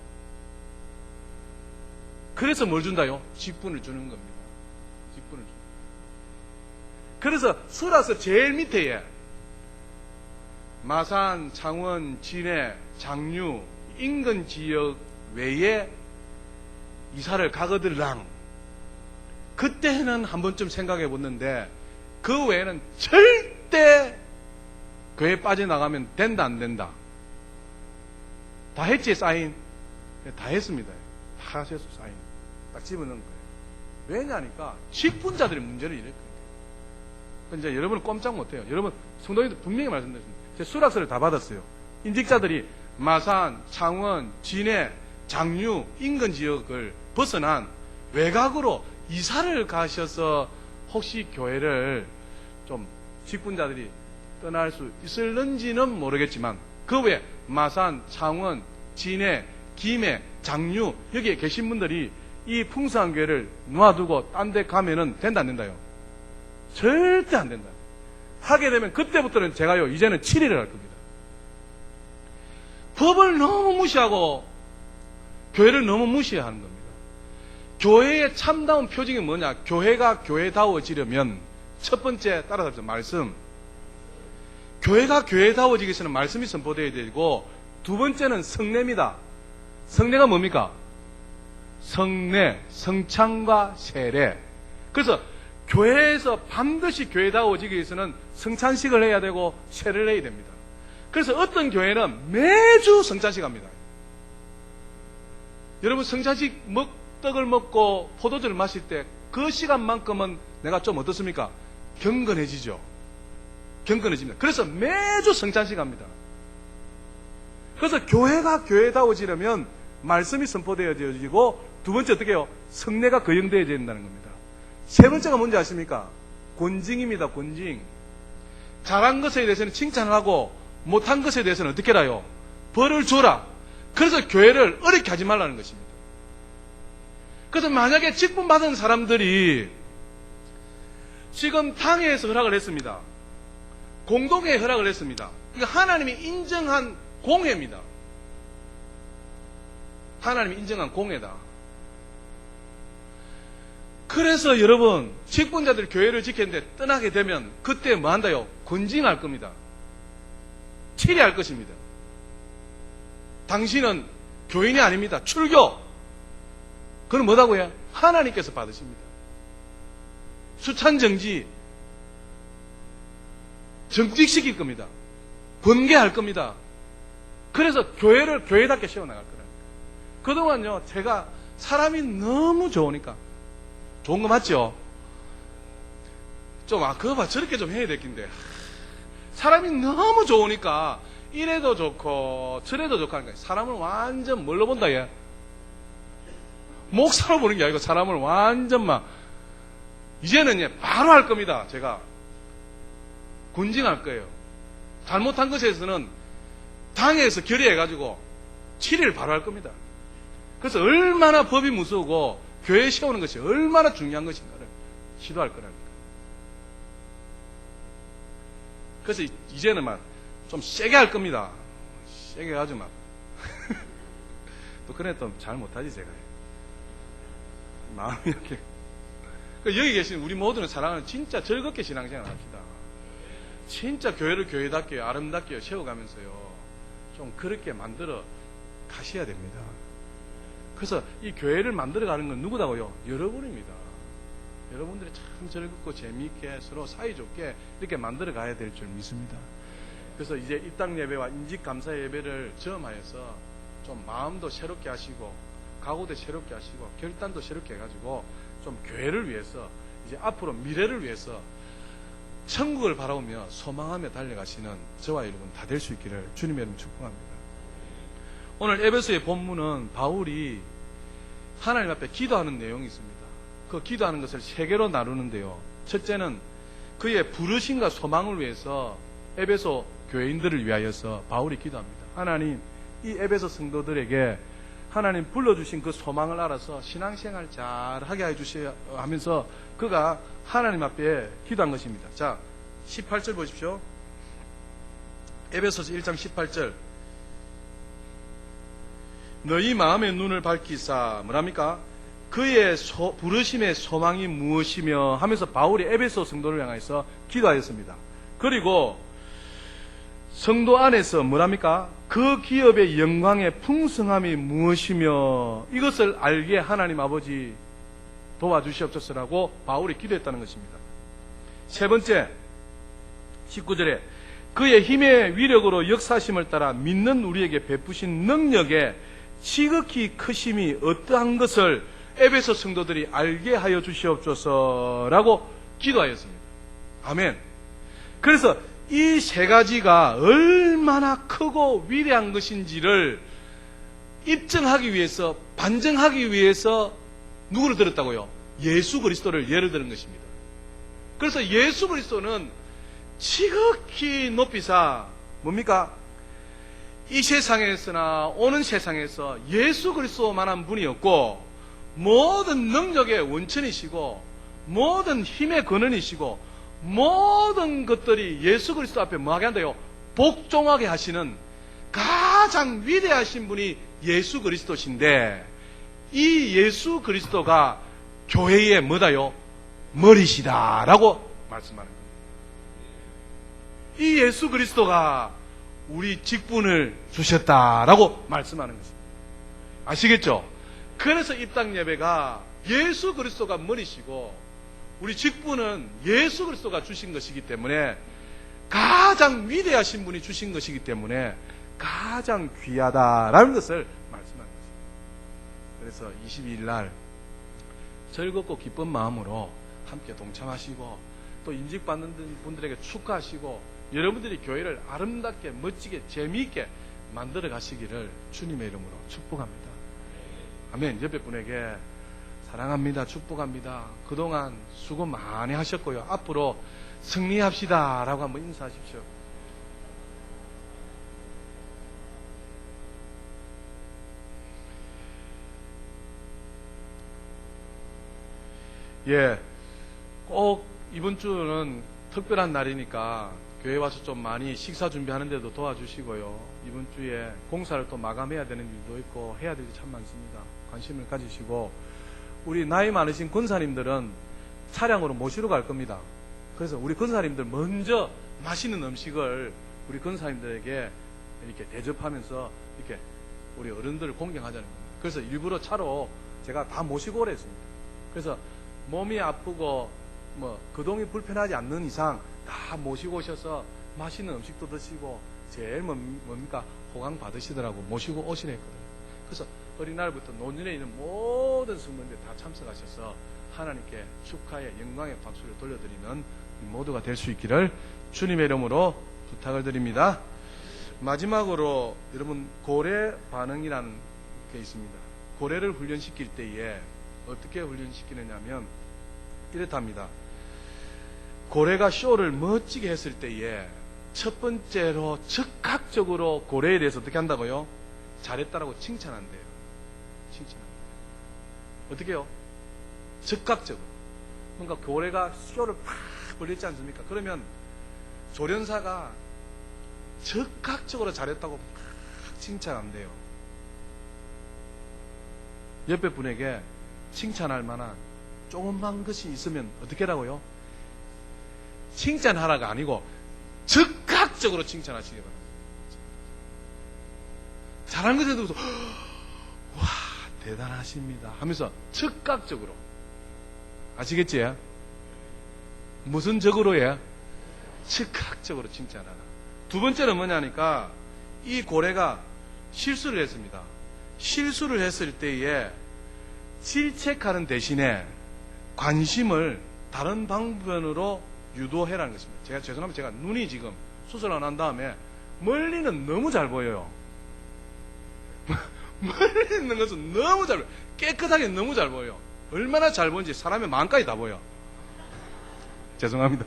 그래서 뭘 준다요? 직분을 주는 겁니다. 직분을 줍니다. 그래서 수라서 제일 밑에에 마산, 창원, 진해, 장류, 인근 지역 외에 이사를 가거들랑 그때는 한 번쯤 생각해 봤는데 그 외에는 절대 교회 빠져나가면 된다 안 된다. 다 했지 사인? 다 했습니다. 다 하셨어 사인. 딱 집어넣은 거예요. 왜냐니까 직분자들의 문제를 이럴 거예요. 이제 여러분은 꼼짝 못해요. 여러분 성도님들 분명히 말씀드렸습니다. 제 수락서를 다 받았어요. 인직자들이 마산, 창원, 진해, 장류, 인근 지역을 벗어난 외곽으로 이사를 가셔서 혹시 교회를 좀 직분자들이 떠날 수 있을는지는 모르겠지만 그 외에 마산, 창원, 진해, 김해, 장류 여기에 계신 분들이 이 풍성한 교회를 놔두고 딴 데 가면은 된다 안 된다요? 절대 안 된다. 하게 되면 그때부터는 제가요 이제는 7일을 할 겁니다. 법을 너무 무시하고 교회를 너무 무시하는 겁니다. 교회의 참다운 표징이 뭐냐? 교회가 교회다워지려면 첫 번째 따라잡죠. 말씀. 교회가 교회다워지기 위해서는 말씀이 선포되어야 되고 두 번째는 성례입니다. 성례가 뭡니까? 성례, 성찬과 세례. 그래서 교회에서 반드시 교회다워지기 위해서는 성찬식을 해야 되고 세례를 해야 됩니다. 그래서 어떤 교회는 매주 성찬식 합니다. 여러분 성찬식 떡을 먹고 포도주를 마실 때 그 시간만큼은 내가 좀 어떻습니까? 경건해지죠. 경건해집니다. 그래서 매주 성찬식 합니다. 그래서 교회가 교회다워지려면 말씀이 선포되어지고 두 번째 어떻게 해요? 성례가 거행되어야 된다는 겁니다. 세 번째가 뭔지 아십니까? 권징입니다. 권징. 잘한 것에 대해서는 칭찬을 하고 못한 것에 대해서는 어떻게 해라요? 벌을 줘라. 그래서 교회를 어렵게 하지 말라는 것입니다. 그래서 만약에 직분 받은 사람들이 지금 당회에서 허락을 했습니다. 공동회에 허락을 했습니다. 이거 하나님이 인정한 공회입니다. 하나님이 인정한 공회다. 그래서 여러분 직분자들이 교회를 지켰는데 떠나게 되면 그때 뭐 한다요? 권징할 겁니다. 치리할 것입니다. 당신은 교인이 아닙니다. 출교. 그건 뭐다고요? 하나님께서 받으십니다. 수찬정지 정직시킬 겁니다. 번개할 겁니다. 그래서 교회를 교회답게 세워나갈 거라니까. 그동안요 제가 사람이 너무 좋으니까 좋은 거 맞죠? 좀 그거 봐 저렇게 좀 해야 되겠는데 사람이 너무 좋으니까 이래도 좋고 저래도 좋고 하니까 사람을 완전 뭘로 본다 얘? 목사로 보는 게 아니고 사람을 완전 막 이제는 바로 할 겁니다. 제가 군징할 거예요. 잘못한 것에서는 당에서 결의해가지고 7일 바로 할 겁니다. 그래서 얼마나 법이 무서우고 교회에 세우는 것이 얼마나 중요한 것인가를 시도할 거라니까. 그래서 이제는 막 좀 세게 할 겁니다. 세게 가지 막. 또 그래 또 잘 못하지 제가. 마음이 이렇게. 여기 계신 우리 모두는 사랑하는 진짜 즐겁게 신앙생활 합시다. 진짜 교회를 교회답게 아름답게 세워가면서요. 좀 그렇게 만들어 가셔야 됩니다. 그래서 이 교회를 만들어가는 건 누구다고요? 여러분입니다. 여러분들이 참 즐겁고 재미있게 서로 사이좋게 이렇게 만들어가야 될 줄 믿습니다. 그래서 이제 입당 예배와 인직 감사 예배를 점하여서 좀 마음도 새롭게 하시고 각오도 새롭게 하시고 결단도 새롭게 해가지고 좀 교회를 위해서 이제 앞으로 미래를 위해서 천국을 바라보며 소망하며 달려가시는 저와 여러분 다 될 수 있기를 주님의 이름으로 축복합니다. 오늘 에베소의 본문은 바울이 하나님 앞에 기도하는 내용이 있습니다. 그 기도하는 것을 세 개로 나누는데요. 첫째는 그의 부르심과 소망을 위해서 에베소 교회인들을 위하여서 바울이 기도합니다. 하나님, 이 에베소 성도들에게 하나님 불러주신 그 소망을 알아서 신앙생활 잘하게 해주셔야 하면서 그가 하나님 앞에 기도한 것입니다. 자, 18절 보십시오. 에베소서 1장 18절. 너희 마음의 눈을 밝히사 뭐랍니까? 그의 부르심의 소망이 무엇이며 하면서 바울이 에베소 성도를 향해서 기도하였습니다. 그리고 성도 안에서 뭐랍니까? 그 기업의 영광의 풍성함이 무엇이며 이것을 알게 하나님 아버지 도와주시옵소서라고 바울이 기도했다는 것입니다. 세 번째 19절에 그의 힘의 위력으로 역사심을 따라 믿는 우리에게 베푸신 능력의 지극히 크심이 어떠한 것을 에베소 성도들이 알게 하여 주시옵소서라고 기도하였습니다. 아멘. 그래서 이 세 가지가 얼마나 크고 위대한 것인지를 입증하기 위해서, 반증하기 위해서 누구를 들었다고요? 예수 그리스도를 예를 드는 것입니다. 그래서 예수 그리스도는 지극히 높이사 뭡니까? 이 세상에서나 오는 세상에서 예수 그리스도만한 분이 없고 모든 능력의 원천이시고 모든 힘의 근원이시고 모든 것들이 예수 그리스도 앞에 뭐하게 한다요? 복종하게 하시는 가장 위대하신 분이 예수 그리스도신데, 이 예수 그리스도가 교회의 뭐다요? 머리시다라고 말씀하는 겁니다. 이 예수 그리스도가 우리 직분을 주셨다라고 말씀하는 것입니다. 아시겠죠? 그래서 입당 예배가 예수 그리스도가 머리시고 우리 직분은 예수 그리스도가 주신 것이기 때문에, 가장 위대하신 분이 주신 것이기 때문에 가장 귀하다라는 것을 말씀하는 것입니다. 그래서 22일 날 즐겁고 기쁜 마음으로 함께 동참하시고 또 인직받는 분들에게 축하하시고 여러분들이 교회를 아름답게 멋지게 재미있게 만들어 가시기를 주님의 이름으로 축복합니다. 아멘. 옆에 분에게 사랑합니다, 축복합니다, 그동안 수고 많이 하셨고요, 앞으로 승리합시다 라고 한번 인사하십시오. 예, 꼭 이번 주는 특별한 날이니까 교회 와서 좀 많이 식사 준비하는데도 도와주시고요. 이번 주에 공사를 또 마감해야 되는 일도 있고 해야 될 게 참 많습니다. 관심을 가지시고, 우리 나이 많으신 권사님들은 차량으로 모시러 갈 겁니다. 그래서 우리 권사님들 먼저 맛있는 음식을 우리 권사님들에게 이렇게 대접하면서 이렇게 우리 어른들을 공경하자는 겁니다. 그래서 일부러 차로 제가 다 모시고 오랬습니다. 그래서 몸이 아프고 뭐 거동이 불편하지 않는 이상 다 모시고 오셔서 맛있는 음식도 드시고 제일 뭡니까? 호강 받으시더라고 모시고 오시라 했거든요. 그래서 어린날부터 노년에 있는 모든 성도님들 다 참석하셔서 하나님께 축하의 영광의 박수를 돌려드리는 모두가 될 수 있기를 주님의 이름으로 부탁을 드립니다. 마지막으로 여러분, 고래 반응이라는 게 있습니다. 고래를 훈련시킬 때에 어떻게 훈련시키느냐면 이렇답니다. 고래가 쇼를 멋지게 했을 때에 첫 번째로 즉각적으로 고래에 대해서 어떻게 한다고요? 잘했다라고 칭찬한대요. 칭찬합니다. 어떻게 해요? 즉각적으로. 그러니까 고래가 쇼를 팍 벌렸지 않습니까? 그러면 조련사가 즉각적으로 잘했다고 팍 칭찬한대요. 옆에 분에게 칭찬할 만한 조그만 것이 있으면 어떻게 하라고요? 칭찬하라가 아니고 즉각적으로 칭찬하시기 바랍니다. 잘한 것에 대해서 와, 대단하십니다 하면서 즉각적으로. 아시겠지? 무슨 적으로요? 즉각적으로 칭찬하라. 두 번째는 뭐냐니까 이 고래가 실수를 했습니다. 실수를 했을 때에 질책하는 대신에 관심을 다른 방편으로 유도해라는 것입니다. 제가 죄송합니다. 제가 눈이 지금 수술 안 한 다음에 멀리는 너무 잘 보여요. 멀리 있는 것은 너무 잘 보여요. 깨끗하게 너무 잘 보여요. 얼마나 잘 보이는지 사람의 마음까지 다 보여. 죄송합니다.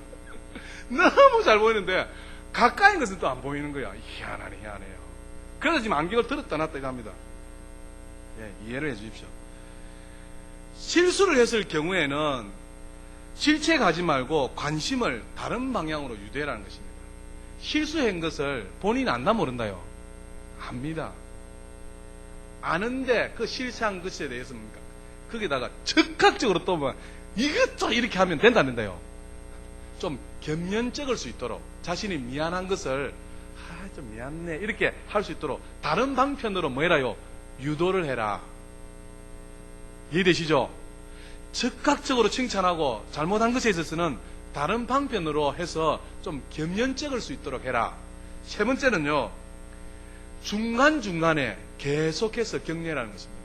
너무 잘 보이는데 가까이 있는 것은 또 안 보이는 거야. 희한해요. 그래서 지금 안경을 들었다 놨다 이거 합니다. 예, 이해를 해 주십시오. 실수를 했을 경우에는 질책하지 말고 관심을 다른 방향으로 유도해라는 것입니다. 실수한 것을 본인 안다 모른다요? 압니다. 아는데 그 실수한 것에 대해서 뭡니까? 거기다가 즉각적으로 또 뭐 이것도 이렇게 하면 된다는데요. 좀 겸연쩍을 수 있도록 자신이 미안한 것을 좀 미안해 이렇게 할 수 있도록 다른 방편으로 뭐 해라요? 유도를 해라. 이해되시죠? 즉각적으로 칭찬하고 잘못한 것에 있어서는 다른 방편으로 해서 좀 겸연쩍을 수 있도록 해라. 세 번째는요, 중간중간에 계속해서 격려라는 것입니다.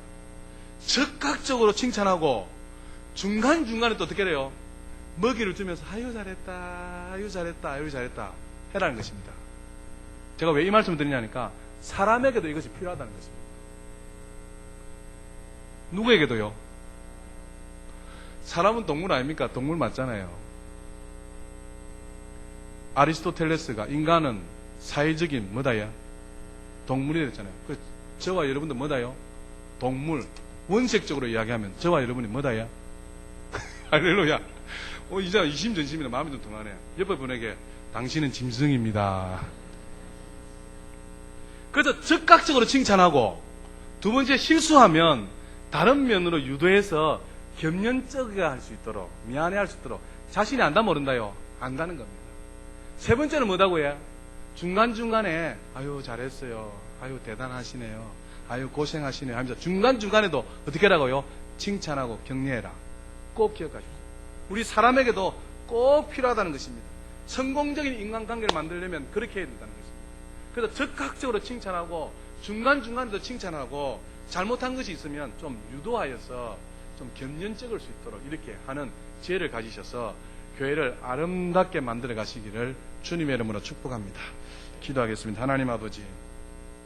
즉각적으로 칭찬하고 중간중간에 또 어떻게 해요? 먹이를 주면서 아유 잘했다, 아유 잘했다, 아유 잘했다. 해라는 것입니다. 제가 왜 이 말씀을 드리냐니까 사람에게도 이것이 필요하다는 것입니다. 누구에게도요? 사람은 동물 아닙니까? 동물 맞잖아요. 아리스토텔레스가 인간은 사회적인 뭐다요? 동물이 됐잖아요. 저와 여러분도 뭐다요? 동물. 원색적으로 이야기하면 저와 여러분이 뭐다요? 할렐루야. 이제 이심전심이라 마음이 좀 통하네. 옆에 분에게 당신은 짐승입니다. 그래서 즉각적으로 칭찬하고 두 번째 실수하면 다른 면으로 유도해서 겸연쩍게 할 수 있도록 미안해 할 수 있도록 자신이 안다 모른다요. 안다는 겁니다. 세 번째는 뭐다고 해? 중간중간에 아유 잘했어요. 아유 대단하시네요. 아유 고생하시네요 하면서 중간중간에도 어떻게 하라고요? 칭찬하고 격려해라. 꼭 기억하십시오. 우리 사람에게도 꼭 필요하다는 것입니다. 성공적인 인간관계를 만들려면 그렇게 해야 된다는 것입니다. 그래서 적극적으로 칭찬하고 중간중간에도 칭찬하고 잘못한 것이 있으면 좀 유도하여서 좀 겸연쩍을 수 있도록 이렇게 하는 지혜를 가지셔서 교회를 아름답게 만들어 가시기를 주님의 이름으로 축복합니다. 기도하겠습니다. 하나님 아버지,